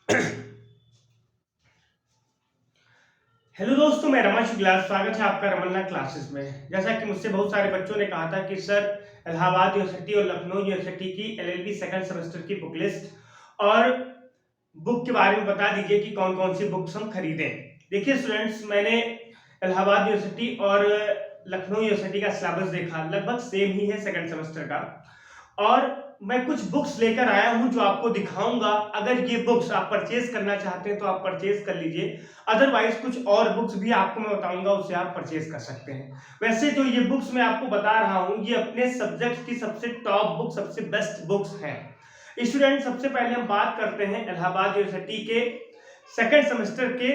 Hello दोस्तों, मैं रमन शुक्ला। स्वागत है आपका रमन्ना क्लासेस में। जैसा कि मुझसे बहुत सारे बच्चों ने कहा था कि सर इलाहाबाद यूनिवर्सिटी और लखनऊ यूनिवर्सिटी की एलएलबी सेकंड सेमेस्टर की बुक लिस्ट और बुक के बारे में बता दीजिए कि कौन कौन सी बुक्स हम खरीदें। देखिए स्टूडेंट्स, मैंने इलाहाबाद यूनिवर्सिटी और लखनऊ यूनिवर्सिटी का सिलेबस देखा, लगभग सेम ही है सेकंड सेमेस्टर का। और मैं कुछ बुक्स लेकर आया हूं जो आपको दिखाऊंगा। अगर ये बुक्स आप परचेज करना चाहते हैं तो आप परचेज कर लीजिए, अदरवाइज कुछ और बुक्स भी आपको मैं बताऊंगा, उससे आप परचेज कर सकते हैं। वैसे जो ये बुक्स मैं आपको बता रहा हूं, ये अपने सब्जेक्ट की सबसे टॉप बुक, सबसे बेस्ट बुक्स हैं। स्टूडेंट, सबसे पहले हम बात करते हैं इलाहाबाद यूनिवर्सिटी के सेकेंड सेमेस्टर के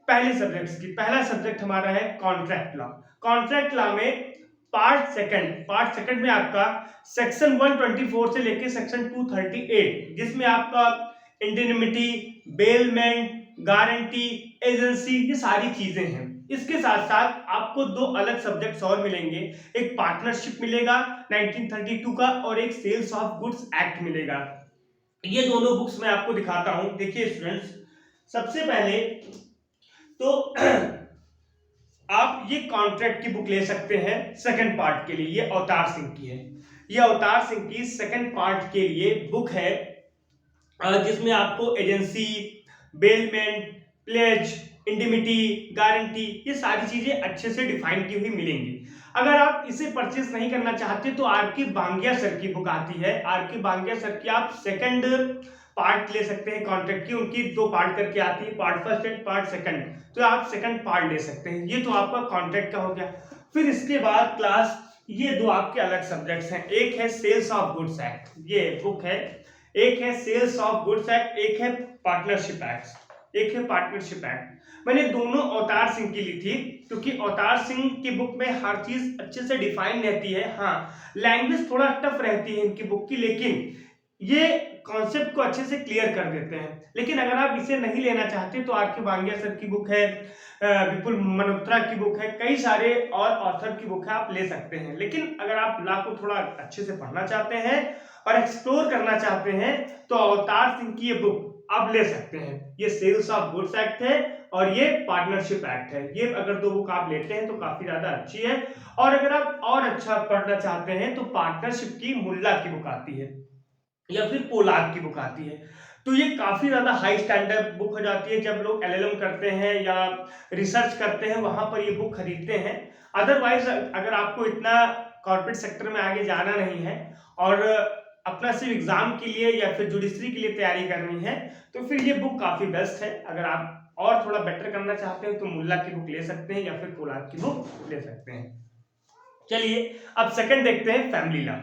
पहले सब्जेक्ट्स की। पहला सब्जेक्ट हमारा है कॉन्ट्रैक्ट लॉ। कॉन्ट्रैक्ट लॉ में पार्ट सेकंड में आपका सेक्शन 124 से लेके सेक्शन 238, जिसमें आपका इंडिनिमिटी, बेलमेंट, गारंटी, एजेंसी, ये सारी चीजें हैं। इसके साथ साथ आपको दो अलग सब्जेक्ट्स और मिलेंगे। एक पार्टनरशिप मिलेगा 1932 का, और एक सेल्स ऑफ गुड्स एक्ट मिलेगा। ये दोनों बुक्स मैं आपको दिखाता हूं। देखिए स्टूडेंट्स, सबसे पहले तो आप ये कॉन्ट्रैक्ट की बुक ले सकते हैं सेकंड पार्ट के लिए। ये अवतार सिंह की है। ये अवतार सिंह की सेकंड पार्ट के लिए बुक है, जिसमें आपको agency, bailment, pledge, indemnity, guarantee, ये सारी चीजें अच्छे से डिफाइन की हुई मिलेंगी। अगर आप इसे परचेस नहीं करना चाहते तो आर के बांगिया सर की बुक आती है। आर के बांगिया सर की आप सेकंड पार्ट ले सकते हैं कॉन्ट्रैक्ट की। उनकी दो पार्ट करके आती है, part first and part second, तो आप सेकंड पार्ट ले सकते हैं। ये तो आपका कॉन्ट्रैक्ट का हो गया। फिर इसके बाद क्लास, ये दो आपके अलग सब्जेक्ट्स हैं। एक है सेल्स ऑफ गुड्स एक्ट, ये बुक है। एक है सेल्स ऑफ गुड्स एक्ट, एक है पार्टनरशिप एक्ट। मैंने दोनों अवतार सिंह की ली थी, क्योंकि अवतार सिंह की बुक में हर चीज अच्छे से डिफाइन रहती है। हाँ, लैंग्वेज थोड़ा टफ रहती है इनकी बुक की, लेकिन ये कॉन्सेप्ट को अच्छे से क्लियर कर देते हैं। लेकिन अगर आप इसे नहीं लेना चाहते तो आर के बांगिया सर की बुक है, विपुल मल्होत्रा की बुक है, कई सारे और ऑथर की बुक है, आप ले सकते हैं। लेकिन अगर आप लॉ को थोड़ा अच्छे से पढ़ना चाहते हैं और एक्सप्लोर करना चाहते हैं तो अवतार सिंह की ये बुक आप ले सकते हैं। ये सेल्स ऑफ गुड्स एक्ट है और ये पार्टनरशिप एक्ट है। ये अगर दो बुक आप लेते हैं तो काफी ज्यादा अच्छी है। और अगर आप और अच्छा पढ़ना चाहते हैं तो पार्टनरशिप की मुल्ला की बुक आती है, या फिर पोलार्ड की बुक आती है। तो ये काफी ज्यादा हाई स्टैंडर्ड बुक हो जाती है। जब लोग एलएलएम करते हैं या रिसर्च करते हैं, वहां पर ये बुक खरीदते हैं। अदरवाइज अगर आपको इतना कॉर्पोरेट सेक्टर में आगे जाना नहीं है और अपना सिर्फ एग्जाम के लिए या फिर जुडिशरी के लिए तैयारी करनी है, तो फिर ये बुक काफी बेस्ट है। अगर आप और थोड़ा बेटर करना चाहते हैं तो मुल्ला की बुक ले सकते हैं या फिर पोलार्ड की बुक ले सकते हैं। चलिए अब सेकंड देखते हैं, फैमिली लॉ।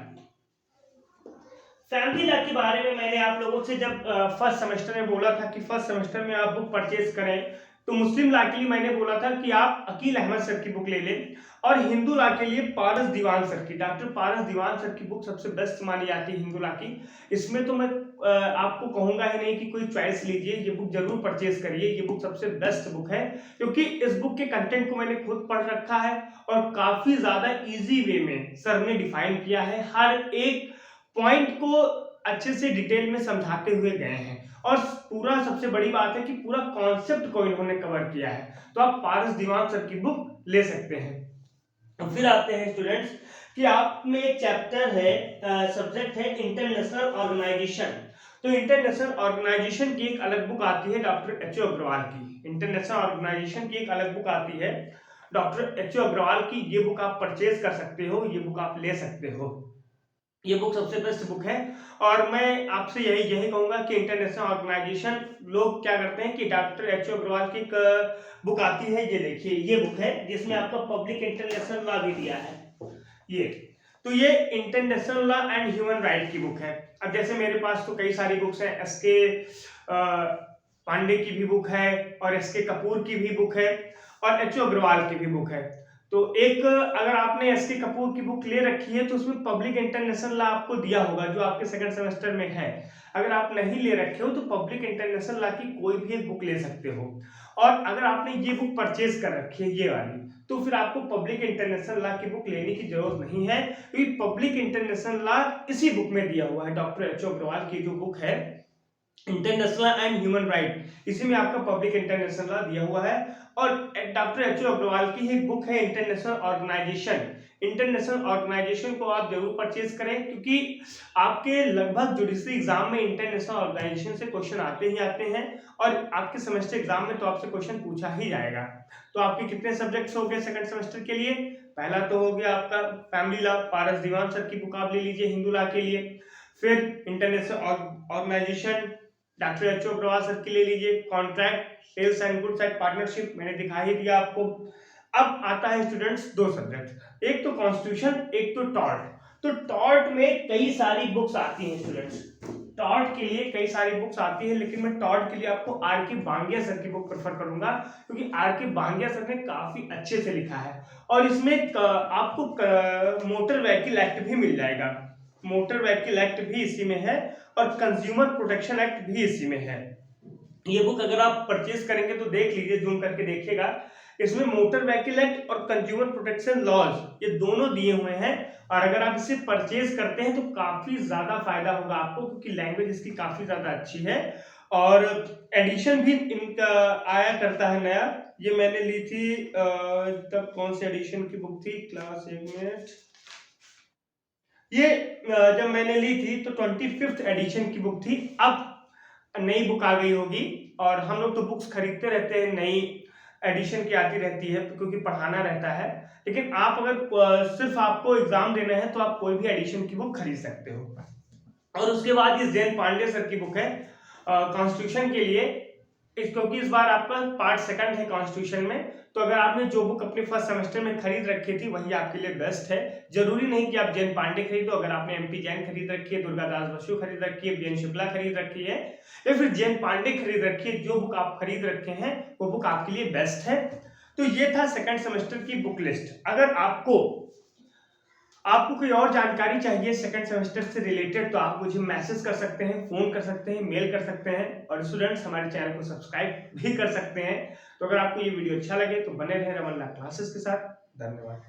फैमिली लॉ के बारे में मैंने आप लोगों से जब फर्स्ट सेमेस्टर में बोला था कि फर्स्ट सेमेस्टर में आप बुक परचेज करें, तो मुस्लिम लॉ के लिए मैंने बोला था कि आप अकील अहमद सर की बुक ले लें, और हिंदू लॉ के लिए पारस दीवान सर की, डॉक्टर पारस दीवान सर की बुक सबसे बेस्ट मानी जाती है हिंदू लॉ की। इसमें तो मैं आपको कहूंगा ही नहीं कि कोई चॉइस लीजिए, ये बुक जरूर परचेज करिए। ये बुक सबसे बेस्ट बुक है, क्योंकि इस बुक के कंटेंट को मैंने खुद पढ़ रखा है और काफी ज्यादा इजी वे में सर ने डिफाइन किया है। हर एक पॉइंट को अच्छे से डिटेल में समझाते हुए गए हैं, और पूरा सबसे बड़ी बात है कि पूरा कॉन्सेप्ट को इन्होंने कवर किया है। तो आप पारस दीवान सर की बुक ले सकते हैं। तो फिर आते हैं स्टूडेंट्स कि आप में एक चैप्टर है, सब्जेक्ट है इंटरनेशनल ऑर्गेनाइजेशन। तो इंटरनेशनल ऑर्गेनाइजेशन की एक अलग बुक आती है डॉक्टर एच ओ अग्रवाल की। इंटरनेशनल ऑर्गेनाइजेशन की एक अलग बुक आती है डॉक्टर एच ओ अग्रवाल की। ये बुक आप परचेज कर सकते हो, ये बुक आप ले सकते हो। ये बुक सबसे बेस्ट बुक है। और मैं आपसे यही कहूंगा कि इंटरनेशनल ऑर्गेनाइजेशन, लोग क्या करते हैं कि डॉक्टर एच ओ अग्रवाल की एक बुक आती है, ये देखिए, ये बुक है जिसमें आपका पब्लिक इंटरनेशनल लॉ भी दिया है। ये तो ये international law and human right की बुक है। अब जैसे मेरे पास तो कई सारी बुक्स हैं, एसके पांडे की भी बुक है, और एसके कपूर की भी बुक है, और एच ओ अग्रवाल की भी बुक है। तो एक, अगर आपने एसके कपूर की बुक ले रखी है तो उसमें पब्लिक इंटरनेशनल लॉ आपको दिया होगा, जो आपके सेकंड सेमेस्टर में है। अगर आप नहीं ले रखे हो तो पब्लिक इंटरनेशनल लॉ की कोई भी एक बुक ले सकते हो। और अगर आपने ये बुक परचेज कर रखी है, ये वाली, तो फिर आपको पब्लिक इंटरनेशनल लॉ की बुक लेने की जरूरत नहीं है, क्योंकि पब्लिक इंटरनेशनल लॉ इसी बुक में दिया हुआ है। डॉक्टर एच ओ अग्रवाल की जो बुक है इंटरनेशनल एंड ह्यूमन राइट, इसी में आपका पब्लिक इंटरनेशनल लॉ दिया हुआ है। और डॉक्टर एच.ओ. अग्रवाल की एक बुक है इंटरनेशनल ऑर्गेनाइजेशन। इंटरनेशनल ऑर्गेनाइजेशन को आप जरूर परचेज करें, क्योंकि आपके लगभग जुडिशरी एग्जाम में इंटरनेशनल ऑर्गेनाइजेशन से क्वेश्चन आते ही आते हैं, और आपके सेमेस्टर एग्जाम में तो आपसे क्वेश्चन पूछा ही जाएगा। तो आपके कितने सब्जेक्ट्स हो गए सेकंड सेमेस्टर के लिए? पहला तो हो गया आपका family law, Paras Diwan sir की बुक आप ले लीजिए हिंदू लॉ के लिए। फिर international organization doctor H O. Agarwal sir की ले लीजिए। Contract, sales and goods and partnership मैंने दिखा ही दिया आपको। अब आता है स्टूडेंट्स दो सब्जेक्ट, एक तो कॉन्स्टिट्यूशन, एक तो टॉर्ट। तो टॉर्ट में कई सारी बुक्स आती हैं स्टूडेंट्स, टॉर्ट के लिए कई सारी बुक्स आती है, लेकिन मैं टॉर्ट के लिए आपको आर के बांगिया सर की बुक प्रेफर करूंगा, क्योंकि आर के बांगिया सर ने काफी अच्छे से लिखा है। और इसमें आपको मोटर व्हीकल एक्ट भी मिल जाएगा, मोटर व्हीकल एक्ट भी इसी में है, और कंज्यूमर प्रोटेक्शन एक्ट भी इसी में है। ये बुक अगर आप परचेज करेंगे तो देख लीजिए, जूम करके देखिएगा, इसमें मोटर व्हीकल एक्ट और कंज्यूमर प्रोटेक्शन लॉज ये दोनों दिए हुए हैं। और अगर आप इसे परचेज करते हैं तो काफी ज्यादा फायदा होगा आपको, क्योंकि लैंग्वेज इसकी काफी ज्यादा अच्छी है। और एडिशन भी इनका आया करता है नया, ये मैंने ली थी तब कौन सी एडिशन की बुक थी, क्लास 1 में, ये जब मैंने ली थी तो 25th एडिशन की बुक थी। अब नई बुक आ गई होगी, और हम लोग तो बुक्स खरीदते रहते हैं, नई एडिशन की आती रहती है क्योंकि पढ़ाना रहता है। लेकिन आप अगर सिर्फ आपको एग्जाम देना है तो आप कोई भी एडिशन की बुक खरीद सकते हो। और उसके बाद ये जैन पांडे सर की बुक है कॉन्स्टिट्यूशन के लिए, क्योंकि इस बार आपका पार्ट सेकंड है कॉन्स्टिट्यूशन में। तो अगर आपने जो बुक अपने फर्स्ट सेमेस्टर में खरीद रखी थी वही आपके लिए बेस्ट है। जरूरी नहीं कि आप जैन पांडे खरीदो, अगर आपने एमपी जैन खरीद रखी है, दुर्गादास बसु खरीद रखी है, बीएन शुक्ला खरीद रखी है, या फिर जैन पांडे खरीद रखी है, जो बुक आप खरीद रखे हैं वो बुक आपके लिए बेस्ट है। तो ये था सेकंड सेमेस्टर की बुक लिस्ट। अगर आपको कोई और जानकारी चाहिए सेकंड सेमेस्टर से रिलेटेड तो आप मुझे मैसेज कर सकते हैं, फोन कर सकते हैं, मेल कर सकते हैं, और स्टूडेंट्स हमारे चैनल को सब्सक्राइब भी कर सकते हैं। तो अगर आपको ये वीडियो अच्छा लगे तो बने रहे रमन लॉ क्लासेस के साथ। धन्यवाद।